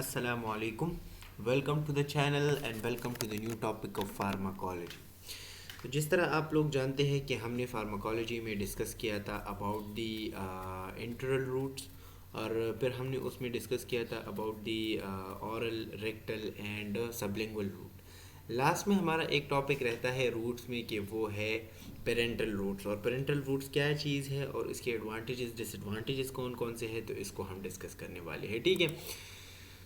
Assalamualaikum. Welcome to the channel and welcome to the new topic of pharmacology. तो जिस तरह आप लोग जानते हैं कि हमने फार्माकोलॉजी में डिस्कस किया था अबाउट दी इंटरल रूट्स और फिर हमने उसमें डिस्कस किया था about the oral rectal and sublingual route. Last में हमारा एक टॉपिक रहता है रूट्स में कि वो है पेरेंटल रूट्स, और पेरेंटल रूट्स क्या चीज़ है और इसके एडवांटेजेस डिसएडवांटेजेस कौन कौन से हैं, तो इसको हम डिस्कस करने वाले हैं। ठीक है,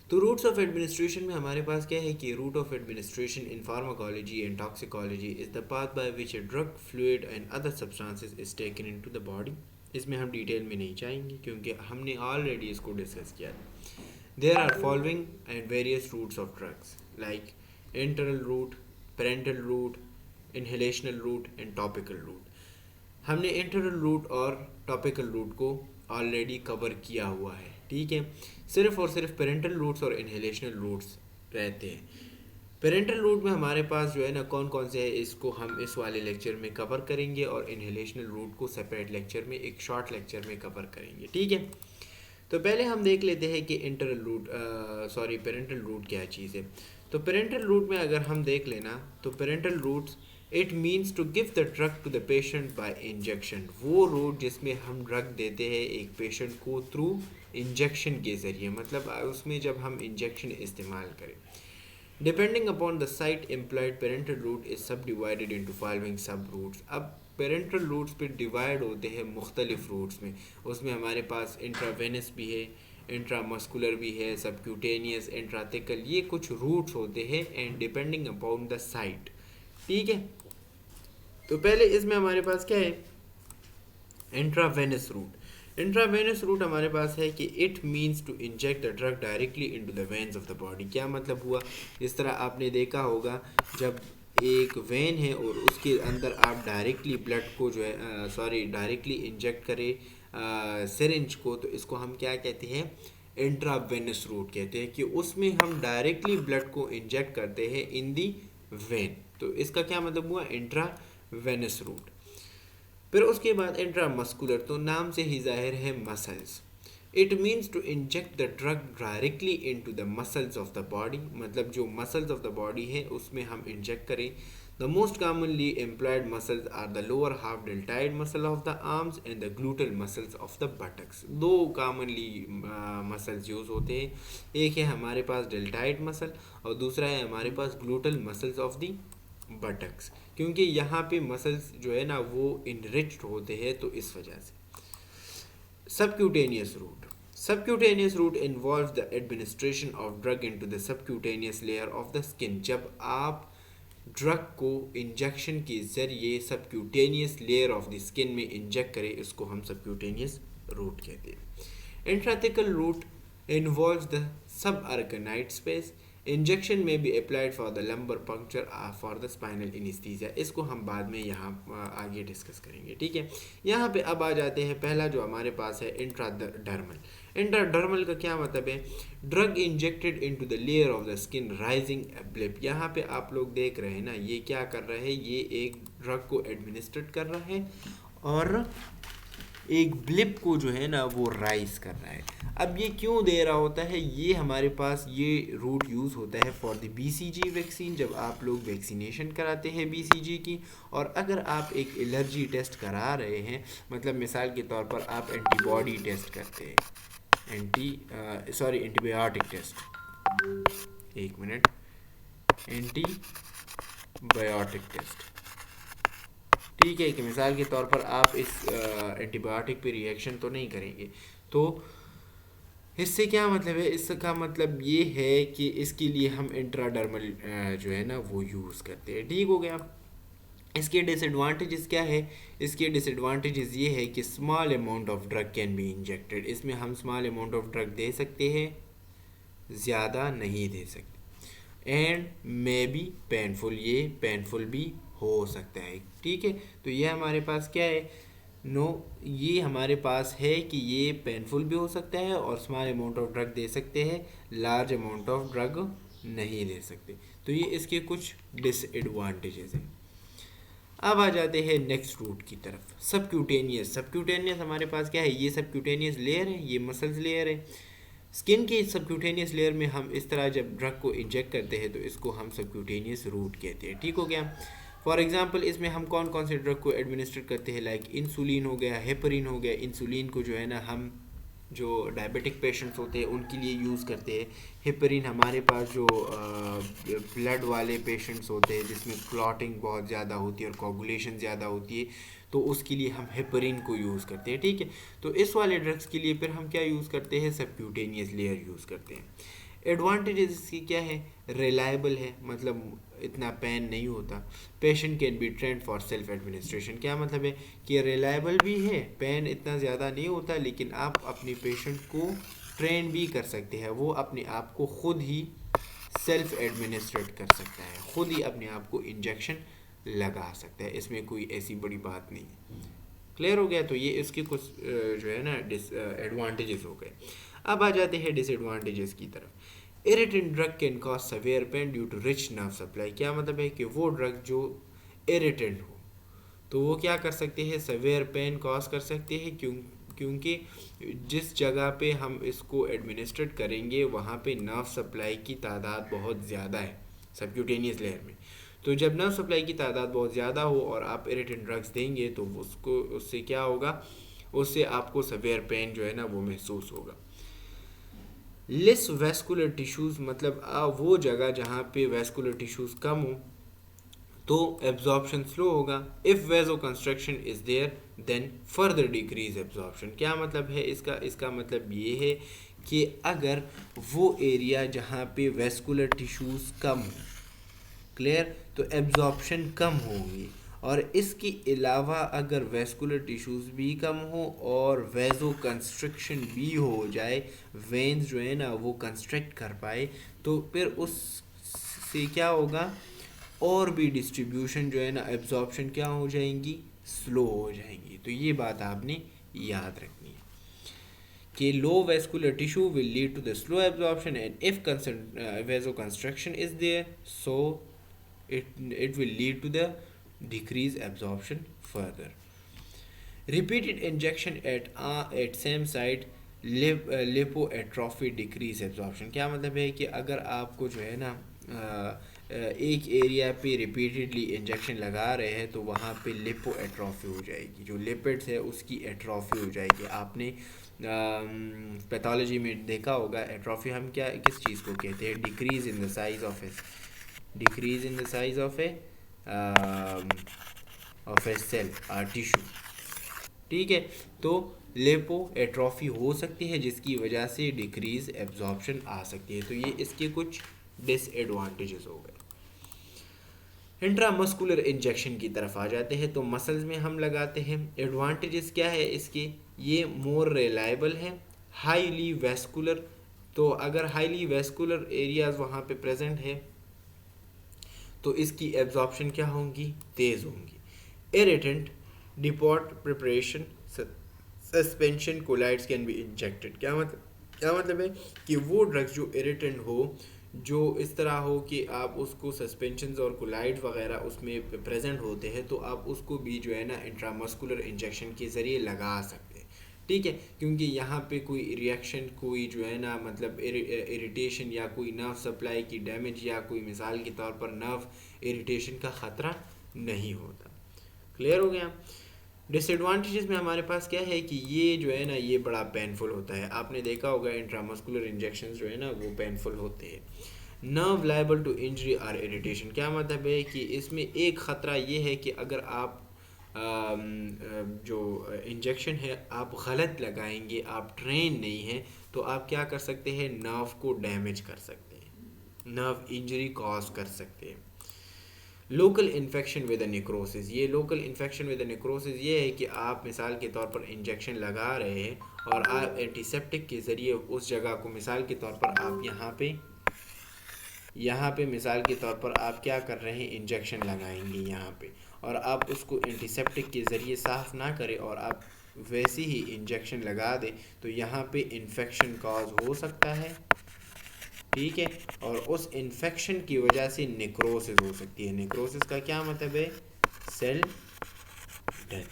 तो रूट्स ऑफ एडमिनिस्ट्रेशन में हमारे पास क्या है कि route of administration in pharmacology and toxicology is the path by which a drug fluid and other substances is taken into the body. इसमें हम डिटेल में नहीं जाएंगे क्योंकि हमने ऑलरेडी इसको डिस्कस किया है। There are following and various routes of drugs like enteral route, parenteral route, inhalational route and topical route. हमने इंटरल रूट और टॉपिकल रूट को ऑलरेडी कवर किया हुआ है। ठीक है, सिर्फ और सिर्फ पेरेंटल रूट्स और इनहेलेशनल रूट्स रहते हैं। पेरेंटल रूट में हमारे पास जो है ना कौन कौन से है, इसको हम इस वाले लेक्चर में कवर करेंगे और इनहेलेशनल रूट को सेपरेट लेक्चर में, एक शॉर्ट लेक्चर में कवर करेंगे। ठीक है, तो पहले हम देख लेते हैं कि इंटरल रूट पेरेंटल रूट क्या चीज़ है। तो पेरेंटल रूट में अगर हम देख लेना तो parenteral routes it means to give the drug to the patient by injection. वो रूट जिसमें हम ड्रग देते हैं एक पेशेंट को थ्रू इंजेक्शन के ज़रिए, मतलब उसमें जब हम इंजेक्शन इस्तेमाल करें। Depending upon the site employed parenteral route is subdivided into following sub routes. अब पेरेंटल रूट्स पे डिवाइड होते हैं मुख्तलिफ रूट्स में। उसमें हमारे पास इंट्रावेनस भी है, इंट्रामस्कुलर भी है, सबक्यूटेनियस, इंट्राथिकल, ये कुछ रूट्स होते हैं and depending upon the site. ठीक है, तो पहले इसमें हमारे पास क्या है, इंट्रावेनस रूट। इंट्रावेनस रूट हमारे पास है कि it means to inject the drug directly into the veins of the body. क्या मतलब हुआ, इस तरह आपने देखा होगा जब एक वेन है और उसके अंदर आप डायरेक्टली ब्लड को जो है डायरेक्टली इंजेक्ट करें सिरिंज को, तो इसको हम क्या कहते हैं, इंट्रावेनस रूट कहते हैं, कि उसमें हम डायरेक्टली ब्लड को इंजेक्ट करते हैं इन दी वेन। तो इसका क्या मतलब हुआ, इंट्रावेनस रूट। फिर उसके बाद इंट्रामस्कुलर, तो नाम से ही जाहिर है muscles. It means to inject the drug directly into the muscles of the body, मतलब जो मसल्स ऑफ द बॉडी है उसमें हम इंजेक्ट करें। The most commonly employed muscles are the lower half deltoid muscle of the arms and the gluteal muscles of the buttocks. दो commonly muscles use होते हैं, एक है हमारे पास डेल्टाइड मसल और दूसरा है हमारे पास gluteal muscles of the buttocks, क्योंकि यहाँ पे मसल्स जो है ना वो इनरिच्ड होते हैं, तो इस वजह से। Subcutaneous route. Subcutaneous route involves the administration of drug into the subcutaneous layer of the skin. जब आप ड्रग को इंजेक्शन के ज़रिए subcutaneous layer of the skin में इंजेक्ट करें, इसको हम सबक्यूटेनियस रूट कहते हैं। Intrathecal route involves the subarachnoid space. Injection में भी applied for the lumbar puncture for the spinal anaesthesia. इसको हम बाद में यहाँ आगे डिस्कस करेंगे। ठीक है, यहाँ पे अब आ जाते हैं, पहला जो हमारे पास है इंट्राडर्मल। इंट्राडर्मल का क्या मतलब है, drug injected into the layer of the skin rising a blip. यहाँ पे आप लोग देख रहे हैं ना, ये क्या कर रहा है, ये एक ड्रग को एडमिनिस्ट्रेट कर रहा है और एक ब्लिप को जो है ना वो राइज कर रहा है। अब ये क्यों दे रहा होता है, ये हमारे पास ये रूट यूज़ होता है फॉर द BCG वैक्सीन, जब आप लोग वैक्सीनेशन कराते हैं BCG की, और अगर आप एक एलर्जी टेस्ट करा रहे हैं, मतलब मिसाल के तौर पर आप एंटीबॉडी टेस्ट करते हैं, एंटीबायोटिक टेस्ट, एक मिनट, एंटीबायोटिक टेस्ट। ठीक है, कि मिसाल के तौर पर आप इस एंटीबायोटिक पे रिएक्शन तो नहीं करेंगे, तो इससे क्या मतलब है, इसका मतलब ये है कि इसके लिए हम इंट्राडर्मल जो है ना वो यूज़ करते हैं। ठीक हो गया। इसके डिसएडवांटेजेस क्या है, इसके डिसएडवांटेजेस ये है कि small amount of drug can be injected. इसमें हम स्मॉल अमाउंट ऑफ ड्रग दे सकते हैं, ज़्यादा नहीं दे सकते, एंड मे बी पेनफुल, ये पेनफुल भी हो सकता है। ठीक है, तो ये हमारे पास क्या है, ये हमारे पास है कि ये पेनफुल भी हो सकता है और स्मॉल अमाउंट ऑफ ड्रग दे सकते हैं, लार्ज अमाउंट ऑफ ड्रग नहीं दे सकते। तो ये इसके कुछ डिसएडवांटेजेस हैं। अब आ जाते हैं नेक्स्ट रूट की तरफ, सबक्यूटेनियस। सबक्यूटेनियस हमारे पास क्या है, ये सबक्यूटेनियस लेयर है, ये मसल्स लेयर है। स्किन के सबक्यूटेनियस लेयर में हम इस तरह जब ड्रग को इंजेक्ट करते हैं तो इसको हम सबक्यूटेनियस रूट कहते हैं, ठीक हो गया। फॉर एग्जांपल इसमें हम कौन कौन से ड्रग को एडमिनिस्टर करते हैं, लाइक इंसुलिन हो गया, हेपरिन हो गया। इंसुलिन को जो है ना हम जो डायबिटिक पेशेंट्स होते हैं उनके लिए यूज़ करते हैं। हेपरिन हमारे पास जो ब्लड वाले पेशेंट्स होते हैं जिसमें क्लॉटिंग बहुत ज़्यादा होती है और कोगुलेशन ज़्यादा होती है, तो उसके लिए हम हेपरिन को यूज़ करते हैं, ठीक है। तो इस वाले ड्रग्स के लिए फिर हम क्या यूज़ करते हैं, सबक्यूटेनियस लेयर यूज़ करते हैं। एडवांटेजेस इसकी क्या है, रिलायबल है, मतलब इतना पेन नहीं होता। Patient can be trend for self administration, क्या मतलब है कि रिलायबल भी है, पेन इतना ज़्यादा नहीं होता, लेकिन आप अपने पेशेंट को ट्रेन भी कर सकते हैं, वो अपने आप को खुद ही सेल्फ एडमिनिस्ट्रेट कर सकता है, खुद ही अपने आप को इंजेक्शन लगा सकता है, इसमें कोई ऐसी बड़ी बात नहीं है। क्लियर हो गया। तो ये इसके कुछ जो है ना एडवांटेजेस हो गए। अब आ जाते हैं डिसएडवांटेजेस की तरफ। Irritant drug can cause severe pain due to rich nerve supply, क्या मतलब है कि वो ड्रग जो इरिटेंट हो तो वो क्या कर सकते हैं, सवेयर पेन कॉज कर सकते हैं, क्योंकि जिस जगह पे हम इसको एडमिनिस्ट्रेट करेंगे वहाँ पे नर्व सप्लाई की तादाद बहुत ज़्यादा है सबक्यूटेनियस लेयर में। तो जब नर्व सप्लाई की तादाद बहुत ज़्यादा हो और आप इरिटेंट ड्रग्स देंगे तो उसको उससे क्या होगा, उससे आपको सवेयर पेन जो है ना वो महसूस होगा। लेस वैस्कुलर टिश्यूज़, मतलब वो जगह जहाँ पे वैस्कुलर टिश्यूज़ कम हो तो एब्जॉर्प्शन स्लो होगा। If vasoconstriction is there then further decrease absorption, क्या मतलब है इसका मतलब ये है कि अगर वो एरिया जहाँ पे वैस्कुलर टिश्यूज़ कम हो, क्लियर, तो एब्जॉर्प्शन कम होगी। और इसके अलावा अगर वैस्कुलर टिश्यूज़ भी कम हो और वेजो कंस्ट्रक्शन भी हो जाए, वेन्स जो है ना वो कंस्ट्रक्ट कर पाए, तो फिर उससे क्या होगा, और भी डिस्ट्रीब्यूशन जो है ना एब्जॉर्प्शन क्या हो जाएंगी, स्लो हो जाएंगी। तो ये बात आपने याद रखनी है कि लो vascular tissue will lead to the slow absorption, and if vasoconstriction is there, so it will lead to the decrease absorption further. Repeated injection at same site lipoatrophy decrease absorption, क्या मतलब है कि अगर आपको जो है ना एक एरिया पे रिपीटेडली इंजेक्शन लगा रहे हैं तो वहाँ पे लिपो एट्रॉफी हो जाएगी, जो लिपिड्स है उसकी एट्रॉफी हो जाएगी। आपने पैथोलॉजी में देखा होगा एट्रॉफी हम क्या किस चीज़ को कहते हैं, decrease in the size of a cell tissue, ठीक है। तो लेपो एट्रॉफी हो सकती है जिसकी वजह से डिक्रीज एब्जॉर्प्शन आ सकती है। तो ये इसके कुछ डिसएडवांटेजेस हो गए। इंट्रामस्कुलर इंजेक्शन की तरफ आ जाते हैं, तो मसल्स में हम लगाते हैं। एडवांटेजेस क्या है इसके, ये मोर रिलायबल है, हाईली वैस्कुलर, तो अगर हाईली वैस्कुलर एरियाज वहाँ पे प्रेजेंट है तो इसकी एब्जॉर्प्शन क्या होंगी, तेज़ होंगी। Irritant depot preparation suspension colloids can be injected, क्या मतलब है कि वो ड्रग्स जो इरिटेंट हो, जो इस तरह हो कि आप उसको सस्पेंशंस और कोलाइड्स वगैरह उसमें प्रेजेंट होते हैं, तो आप उसको भी जो है ना इंट्रामस्कुलर इंजेक्शन के ज़रिए लगा सकते हैं, ठीक है। क्योंकि यहाँ पे कोई रिएक्शन, कोई जो है ना मतलब इरिटेशन या कोई नर्व सप्लाई की डैमेज या कोई मिसाल के तौर पर नर्व इरिटेशन का ख़तरा नहीं होता। क्लियर हो गया। डिसएडवांटेजेस में हमारे पास क्या है कि ये जो है ना ये बड़ा पेनफुल होता है, आपने देखा होगा इंट्रामस्कुलर इंजेक्शंस जो है ना वो पेनफुल होते हैं। नर्व लायबल टू इंजरी और इरिटेशन, क्या मतलब है कि इसमें एक ख़तरा ये है कि अगर आप जो इंजेक्शन है आप गलत लगाएंगे, आप ट्रेन नहीं हैं, तो आप क्या कर सकते हैं, नर्व को डैमेज कर सकते हैं, नर्व इंजरी कॉज कर सकते हैं। लोकल इन्फेक्शन विद नेक्रोसिस, ये लोकल इन्फेक्शन विद नेक्रोसिस ये है कि आप मिसाल के तौर पर इंजेक्शन लगा रहे हैं और आप एंटीसेप्टिक के ज़रिए उस जगह को, मिसाल के तौर पर आप यहाँ पे मिसाल के तौर पर आप क्या कर रहे हैं, इंजेक्शन लगाएंगे यहाँ पे, और आप उसको एंटीसेप्टिक के ज़रिए साफ़ ना करें और आप वैसे ही इंजेक्शन लगा दें, तो यहाँ पे इन्फेक्शन कॉज हो सकता है, ठीक है। और उस इन्फेक्शन की वजह से नेक्रोसिस हो सकती है। नेक्रोसिस का क्या मतलब है, सेल डेथ,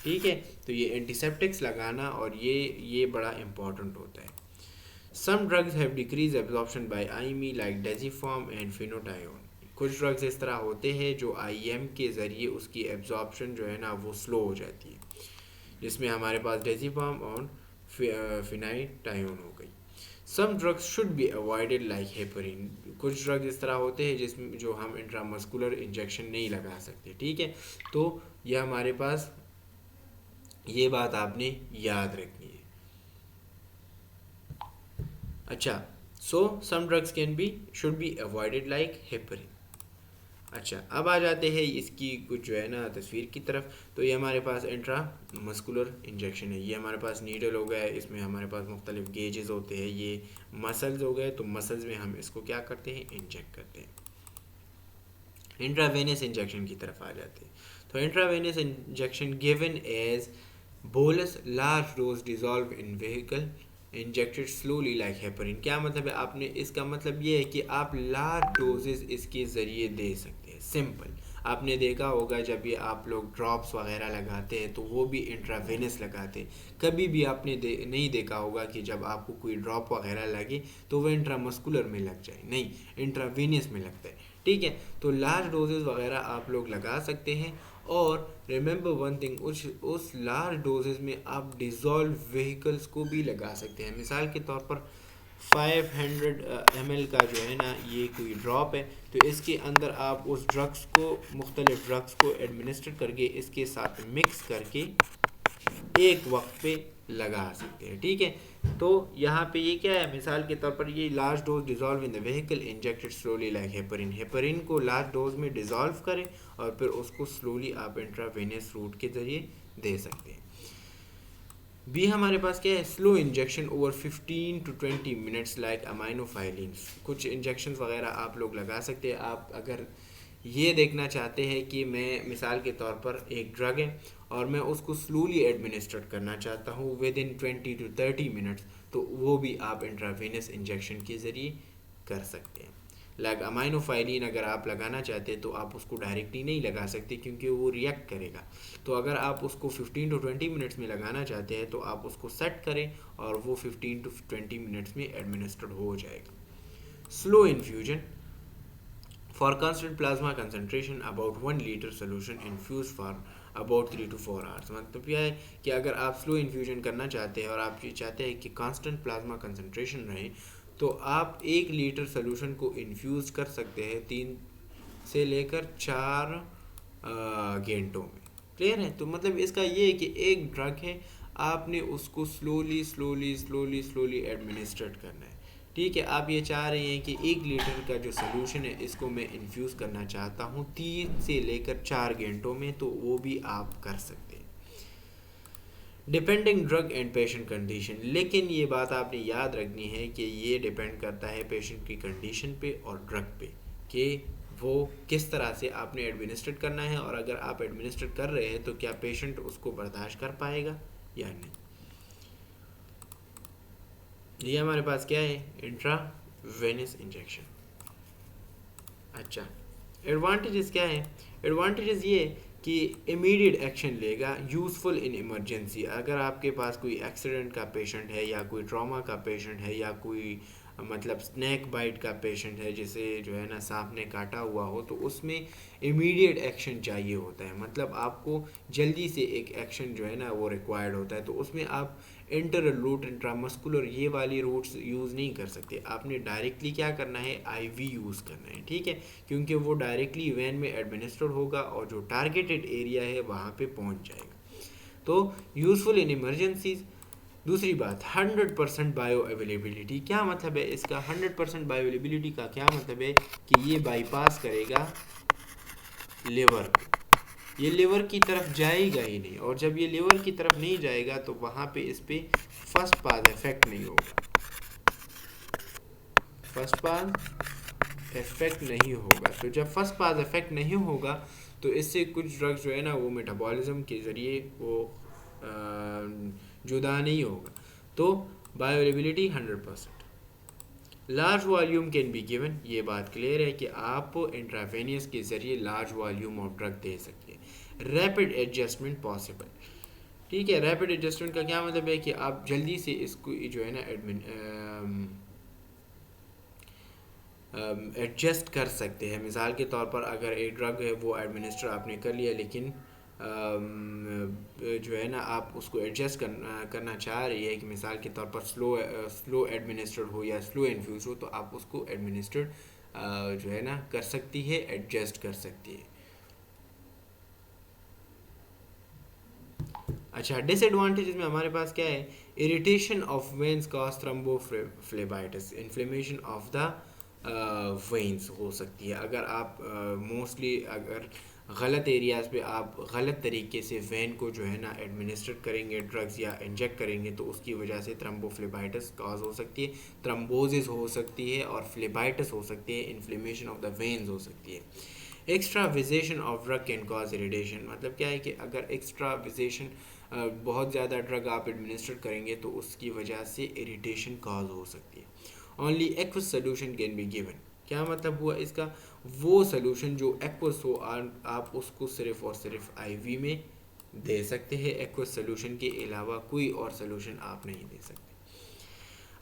ठीक है। तो ये एंटीसेप्टिक्स लगाना और ये बड़ा इम्पोर्टेंट होता है। Some drugs have decrease absorption by IME like diazepam and phenytoin. कुछ ड्रग्स इस तरह होते हैं जो आईएम के ज़रिए उसकी एब्जॉर्प्शन जो है ना वो स्लो हो जाती है, जिसमें हमारे पास डेजिफॉर्म और फिनाइटायोन हो गई। Some drugs should be avoided like heparin. कुछ ड्रग्स इस तरह होते हैं जिसमें जो हम इंट्रामस्कुलर इंजेक्शन नहीं लगा सकते, ठीक है। तो यह हमारे पास ये बात आपने याद रखनी है। अच्छा, so some drugs can be should be avoided like heparin. अच्छा, अब आ जाते हैं इसकी कुछ जो है ना तस्वीर की तरफ। तो ये हमारे पास इंट्रा मस्कुलर इंजेक्शन है। ये हमारे पास नीडल हो गया है, इसमें हमारे पास मुख्तलिफ गेजेस होते हैं। ये मसल्स हो गए, तो मसल्स में हम इसको क्या करते हैं, इंजेक्ट करते हैं। इंट्रावेनस इंजेक्शन की तरफ आ जाते हैं। तो intravenous injection given as bolus large dose dissolve in vehicle injected slowly like heparin. क्या मतलब है, आपने इसका मतलब ये है कि आप लार्ज डोजेस इसके ज़रिए दे सकते हैं। सिंपल, आपने देखा होगा जब ये आप लोग ड्रॉप्स वगैरह लगाते हैं तो वो भी इंट्रावेनस लगाते हैं। कभी भी आपने नहीं देखा होगा कि जब आपको कोई ड्रॉप वगैरह लगे तो वो इंट्रामस्कुलर में लग जाए, नहीं, इंट्रावेनस में लगता है, ठीक है। तो लार्ज डोजेस वगैरह आप लोग लगा सकते हैं। और रिमेंबर वन थिंग, उस लार्ज डोजेस में आप डिज़ोल्व व्हीकल्स को भी लगा सकते हैं। मिसाल के तौर पर 500 ml का जो है ना ये कोई ड्रॉप है, तो इसके अंदर आप उस ड्रग्स को, मुख्तलिफ ड्रग्स को एडमिनिस्टर करके इसके साथ मिक्स करके एक वक्त पे लगा सकते हैं, ठीक है। तो यहाँ पे ये क्या है, मिसाल के तौर पर ये large dose dissolve in the vehicle injected slowly like heparin. Heparin को लार्ज डोज में डिजॉल्व करें और फिर उसको स्लोली आप इंट्रावेनस रूट के ज़रिए दे सकते हैं। बी हमारे पास क्या है, slow injection over 15 to 20 minutes like aminophylline. कुछ इंजेक्शन वगैरह आप लोग लगा सकते हैं। आप अगर ये देखना चाहते हैं कि मैं मिसाल के तौर पर एक ड्रग है और मैं उसको स्लोली एडमिनिस्ट्रेट करना चाहता हूँ विद इन 20 to 30 मिनट्स, तो वो भी आप इंट्रावेनस इंजेक्शन के ज़रिए कर सकते हैं। लाइक अमाइनोफाइलिन अगर आप लगाना चाहते हैं तो आप उसको डायरेक्टली नहीं लगा सकते क्योंकि वो रिएक्ट करेगा। तो अगर आप उसको 15 to 20 मिनट्स में लगाना चाहते हैं तो आप उसको सेट करें और वो 15 to 20 मिनट्स में एडमिनिस्ट्रेट हो जाएगा। Slow infusion for constant plasma concentration about 1 litre solution infuse for about 3 to 4 hours. मतलब यह है कि अगर आप स्लो इन्फ्यूजन करना चाहते हैं और आप ये चाहते हैं कि कांस्टेंट प्लाज्मा कंसनट्रेशन रहे, तो आप 1 लीटर सोल्यूशन को इन्फ्यूज़ कर सकते हैं 3 से लेकर 4 घंटों में। क्लियर है। तो मतलब इसका ये है कि एक ड्रग है, आपने उसको slowly slowly slowly slowly administrate करना है, ठीक है। आप ये चाह रहे हैं कि 1 लीटर का जो सोल्यूशन है इसको मैं इन्फ्यूज़ करना चाहता हूँ 3 से लेकर 4 घंटों में, तो वो भी आप कर सकते हैं depending drug and patient condition. लेकिन ये बात आपने याद रखनी है कि ये डिपेंड करता है पेशेंट की कंडीशन पे और ड्रग पे कि वो किस तरह से आपने एडमिनिस्ट्रेट करना है, और अगर आप एडमिनिस्ट्रेट कर रहे हैं तो क्या पेशेंट उसको बर्दाश्त कर पाएगा या नहीं। ये हमारे पास क्या है, इंट्रावेनस इंजेक्शन। अच्छा, एडवांटेजेस क्या है, एडवांटेजेस ये कि इमीडिएट एक्शन लेगा, यूज़फुल इन इमरजेंसी। अगर आपके पास कोई एक्सीडेंट का पेशेंट है या कोई ट्रॉमा का पेशेंट है या कोई मतलब स्नैक बाइट का पेशेंट है जिसे जो है ना सांप ने काटा हुआ हो, तो उसमें इमीडिएट एक्शन चाहिए होता है। मतलब आपको जल्दी से एक एक्शन जो है ना वो रिक्वायर्ड होता है। तो उसमें आप इंटर रूट, इंट्रामस्कुलर ये वाली रूट्स यूज़ नहीं कर सकते। आपने डायरेक्टली क्या करना है, आईवी यूज़ करना है, ठीक है, क्योंकि वो डायरेक्टली वेन में एडमिनिस्टर होगा और जो टारगेटेड एरिया है वहाँ पे पहुँच जाएगा। तो यूज़फुल इन इमरजेंसीज। दूसरी बात, 100% बायो अवेलेबिलिटी। क्या मतलब है इसका, 100% बायो अवेलेबिलिटी का क्या मतलब है कि ये बाईपास करेगा लिवर को, ये लिवर की तरफ जाएगा ही नहीं, और जब ये लिवर की तरफ नहीं जाएगा तो वहाँ पे इस पर फर्स्ट पास इफेक्ट नहीं होगा, फर्स्ट पास इफेक्ट नहीं होगा। तो जब फर्स्ट पास इफेक्ट नहीं होगा तो इससे कुछ ड्रग्स जो है ना वो मेटाबॉलिज्म के ज़रिए वो जुदा नहीं होगा। तो bioavailability 100%। Large volume can be given, ये बात क्लियर है कि आप इंट्रावेनियस के ज़रिए लार्ज वॉल्यूम ऑफ ड्रग दे सकते हैं। रैपिड एडजस्टमेंट पॉसिबल, ठीक है। रैपिड एडजस्टमेंट का क्या मतलब है कि आप जल्दी से इसको जो है ना एडजस्ट कर सकते हैं। मिसाल के तौर पर अगर एक ड्रग है वो एडमिनिस्टर आपने कर लिया, लेकिन जो है ना आप उसको एडजस्ट करना चाह रही है कि मिसाल के तौर पर स्लो एडमिनिस्टर्ड हो या स्लो इन्फ्यूज हो, तो आप उसको एडमिनिस्टर्ड जो है ना कर सकती है, एडजस्ट कर सकती है। अच्छा, डिसएडवांटेजेस में हमारे पास क्या है? Irritation of veins cause thrombophlebitis, inflammation of the veins हो सकती है। अगर आप मोस्टली अगर गलत एरियाज़ पे आप गलत तरीके से वेन को जो है ना एडमिनिस्टर करेंगे ड्रग्स या इंजेक्ट करेंगे, तो उसकी वजह से थ्रोम्बोफ्लेबाइटिस कॉज हो सकती है, थ्रोम्बोसिस हो सकती है और फ्लेबाइटिस हो सकती है, इन्फ्लेमेशन ऑफ द वेन्स हो सकती है। Extravasation of drug can cause irritation, मतलब क्या है कि अगर एक्स्ट्रा विजेशन बहुत ज़्यादा ड्रग आप एडमिनिस्टर करेंगे तो उसकी वजह से इरिटेशन कॉज हो सकती है। Only aqueous solution can be given, क्या मतलब हुआ इसका? वो सोल्यूशन जो एक्वस हो आप उसको सिर्फ और सिर्फ आईवी में दे सकते हैं। एक्वस सोल्यूशन के अलावा कोई और सोल्यूशन आप नहीं दे सकते।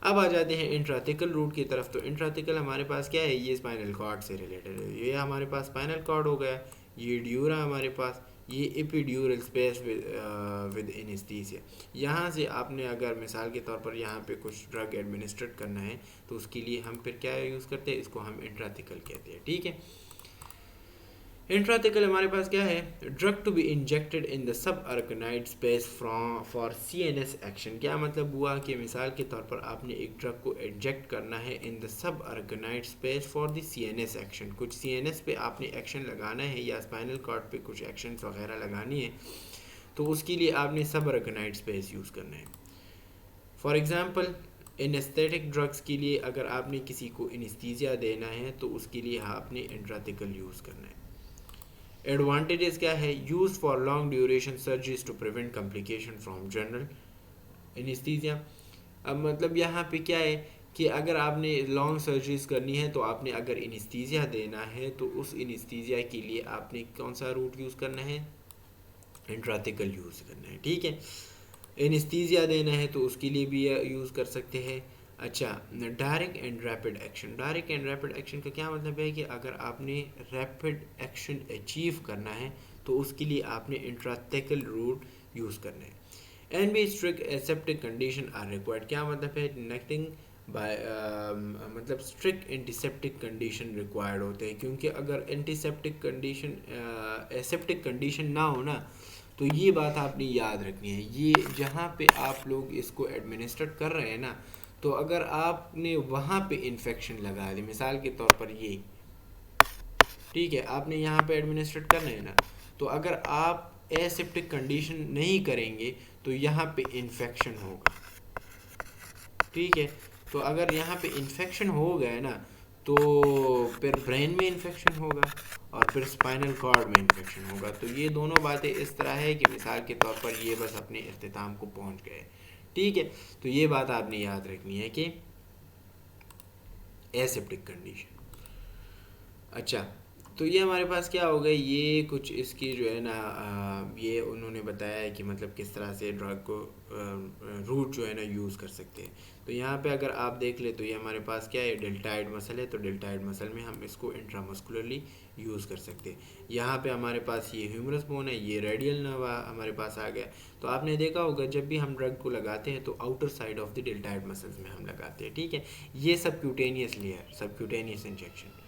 अब आ जाते हैं इंट्राथिकल रूट की तरफ। तो इंट्राथिकल हमारे पास क्या है? ये स्पाइनल कॉर्ड से रिलेटेड है। ये हमारे पास स्पाइनल कॉर्ड हो गया, ये ड्यूरा हमारे पास, ये एपिड्यूरल स्पेस विद एनेस्थीसिया। यहाँ से आपने अगर मिसाल के तौर पर यहाँ पे कुछ ड्रग एडमिनिस्ट्रेट करना है तो उसके लिए हम फिर क्या यूज़ करते हैं? इसको हम इंट्राथिकल कहते हैं। ठीक है। इंट्राथिकल हमारे पास क्या है? Drug to be injected in the subarachnoid space for CNS action. क्या मतलब हुआ कि मिसाल के तौर पर आपने एक ड्रग को इंजेक्ट करना है in the subarachnoid space for the CNS action. कुछ सीएनएस पे आपने एक्शन लगाना है या स्पाइनल कॉर्ड पे कुछ एक्शन वगैरह लगानी है, तो उसके लिए आपने सब अर्कनाइड स्पेस यूज़ करना है। फॉर एग्ज़ाम्पल एनेस्थेटिक ड्रग्स के लिए अगर आपने किसी को एनेस्थीसिया देना है तो उसके लिए आपने इंट्राथिकल यूज़ करना है। एडवांटेजेस क्या है? Use for long duration surgeries to prevent complication from general anaesthesia. अब मतलब यहाँ पे क्या है कि अगर आपने लॉन्ग सर्जरीज करनी है तो आपने अगर एनेस्थीसिया देना है तो उस एनेस्थीसिया के लिए आपने कौन सा रूट यूज़ करना है? इंट्राथिकल यूज़ करना है। ठीक है। एनेस्थीसिया देना है तो उसके लिए भी यूज़ कर सकते हैं। अच्छा, direct and rapid action. Direct and rapid action का क्या मतलब है कि अगर आपने रैपिड एक्शन अचीव करना है तो उसके लिए आपने इंट्राथेकल रूट यूज़ करना है। And be strict aseptic condition are required. क्या मतलब है? नथिंग बाय मतलब स्ट्रिक्ट एंटीसेप्टिक कंडीशन रिक्वायर्ड होते हैं, क्योंकि अगर एंटीसेप्टिक कंडीशन एसेप्टिक कंडीशन ना हो ना, तो ये बात आपने याद रखनी है। ये जहाँ पे आप लोग इसको एडमिनिस्ट्रेट कर रहे हैं ना, तो अगर आपने वहाँ पे इन्फेक्शन लगा दी, मिसाल के तौर पर ये, ठीक है, आपने यहाँ पे एडमिनिस्ट्रेट करना है ना, तो अगर आप एसेप्टिक कंडीशन नहीं करेंगे तो यहाँ पे इन्फेक्शन होगा। ठीक है। तो अगर यहाँ पे इन्फेक्शन हो गया ना, तो फिर ब्रेन में इन्फेक्शन होगा और फिर स्पाइनल कॉर्ड में इन्फेक्शन होगा। तो ये दोनों बातें इस तरह है कि मिसाल के तौर पर ये बस अपने इख्तिताम को पहुँच गए। ठीक है। तो ये बात आपने याद रखनी है कि एसेप्टिक कंडीशन। अच्छा, तो ये हमारे पास क्या हो गया? ये कुछ इसकी जो है ना ये उन्होंने बताया है कि मतलब किस तरह से ड्रग को रूट जो है ना यूज़ कर सकते हैं। तो यहाँ पे अगर आप देख ले तो ये हमारे पास क्या है? डेल्टाइड मसल है। तो डेल्टाइड मसल में हम इसको इंट्रामस्कुलरली यूज़ कर सकते हैं। यहाँ पे हमारे पास ये ह्यूमरस बोन है, ये रेडियल नर्व हमारे पास आ गया। तो आपने देखा होगा जब भी हम ड्रग को लगाते हैं तो outer side of the deltoid muscles में हम लगाते हैं। ठीक है। ये सबक्यूटेनियस लेयर, सबक्यूटेनियस इंजेक्शन।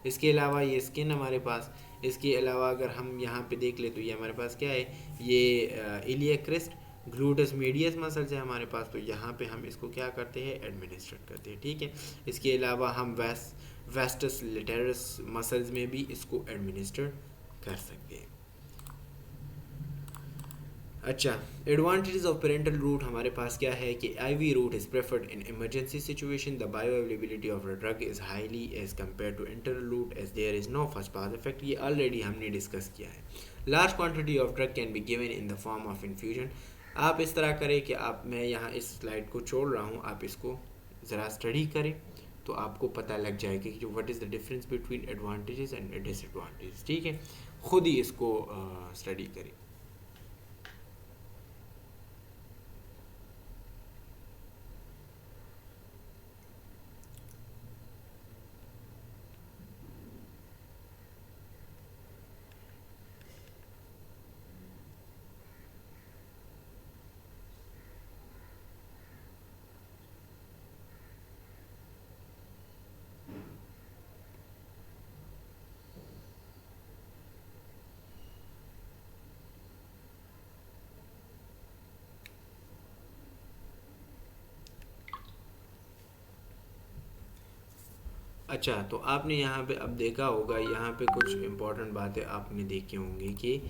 इसके अलावा ये स्किन हमारे पास। इसके अलावा अगर हम यहाँ पे देख ले तो ये हमारे पास क्या है? ये iliac crest gluteus medius muscles है हमारे पास। तो यहाँ पे हम इसको क्या करते हैं? एडमिनिस्ट्रेट करते हैं। ठीक है। इसके अलावा हम वेस्टस लेटेरस मसल्स में भी इसको एडमिनिस्ट्रेट कर सकते हैं। अच्छा, एडवांटेजेस ऑफ पेरेंटल रूट हमारे पास क्या है कि IV route is preferred in emergency situation. The bioavailability of the drug is highly as compare to internal route as there is no first pass effect. ये already हमने discuss किया है। Large quantity of drug can be given in the form of infusion. आप इस तरह करें कि मैं यहाँ इस स्लाइड को छोड़ रहा हूँ, आप इसको ज़रा स्टडी करें तो आपको पता लग जाएगा कि what is the difference between advantages and disadvantages. ठीक है, खुद ही इसको स्टडी करें। अच्छा, तो आपने यहाँ पे अब देखा होगा, यहाँ पे कुछ इंपॉर्टेंट बातें आपने देखी होंगी कि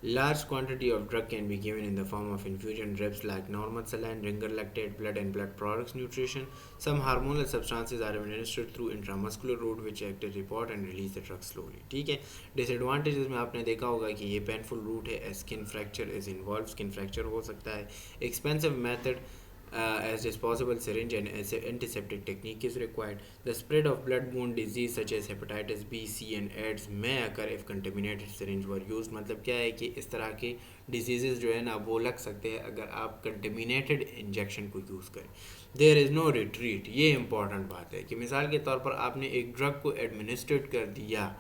large quantity of drug can be given in the form of infusion drips like normal saline, ringer lactate, blood and blood products nutrition. Some hormonal substances are administered through intramuscular route which act as report and release the drug slowly. ठीक है। Disadvantages में आपने देखा होगा कि ये painful root है, skin fracture is involve, skin fracture हो सकता है, expensive method as disposable syringe and as antiseptic technique is required. The spread of blood-borne disease such as hepatitis B, C and AIDS may occur if contaminated syringe were used. मतलब क्या है कि इस तरह के diseases जो है ना वो लग सकते हैं अगर आप contaminated injection को यूज़ करें. There is no retreat. ये important बात है कि मिसाल के तौर पर आपने एक ड्रग को एडमिनिस्ट्रेट कर दिया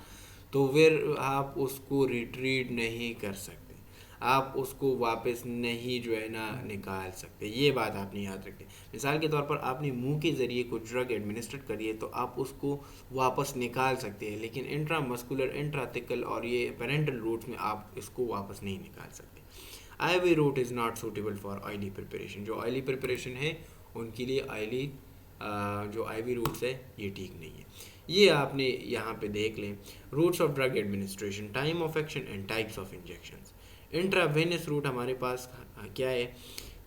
तो फिर आप उसको रिट्रीट नहीं कर सकते, आप उसको वापस नहीं जो है ना निकाल सकते। ये बात आपने याद रखें। मिसाल के तौर पर आपने मुंह के ज़रिए कुछ ड्रग एडमिनिस्ट्रेट करी है तो आप उसको वापस निकाल सकते हैं, लेकिन इंट्रामस्कुलर, इंट्राथिकल और ये पेरेंटल रूट्स में आप इसको वापस नहीं निकाल सकते। Ivy route is not suitable for oily preparation. जो ऑयली प्रिपरेशन है उनके लिए ऑयली जो आईवी रूट्स है ये ठीक नहीं है। ये आपने यहाँ पे देख लें। Routes of drug administration, time of action and types of injections. Intravenous route हमारे पास क्या है,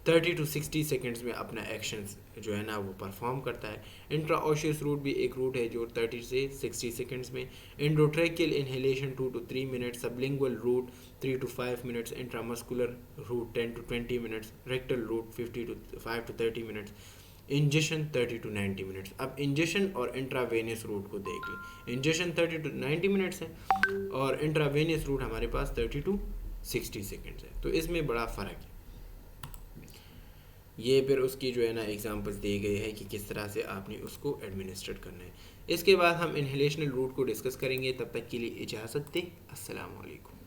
30 to 60 सेकेंड्स में अपना एक्शंस जो है ना वो परफॉर्म करता है। इंट्राओशियस रूट भी एक रूट है जो 30 से 60 सेकेंड्स में। Endotracheal inhalation 2 to 3 minutes, sublingual route 3 to 5 minutes, intramuscular route 10 to 20 minutes, rectal route 5 to 30 minutes, injection 30 to 90 minutes. अब इंजेक्शन और इंट्रावेनियस रूट को देख लें। इंजेक्शन 30 to 90 मिनट्स है और इंट्रावेनियस रूट हमारे पास 30 to 60 सेकेंड्स है, तो इसमें बड़ा फ़र्क है। ये फिर उसकी जो है ना एग्जांपल्स दिए गए हैं कि किस तरह से आपने उसको एडमिनिस्ट्रेट करना है। इसके बाद हम इनहेलेशनल रूट को डिस्कस करेंगे। तब तक के लिए इजाज़त दें। अस्सलाम वालेकुम।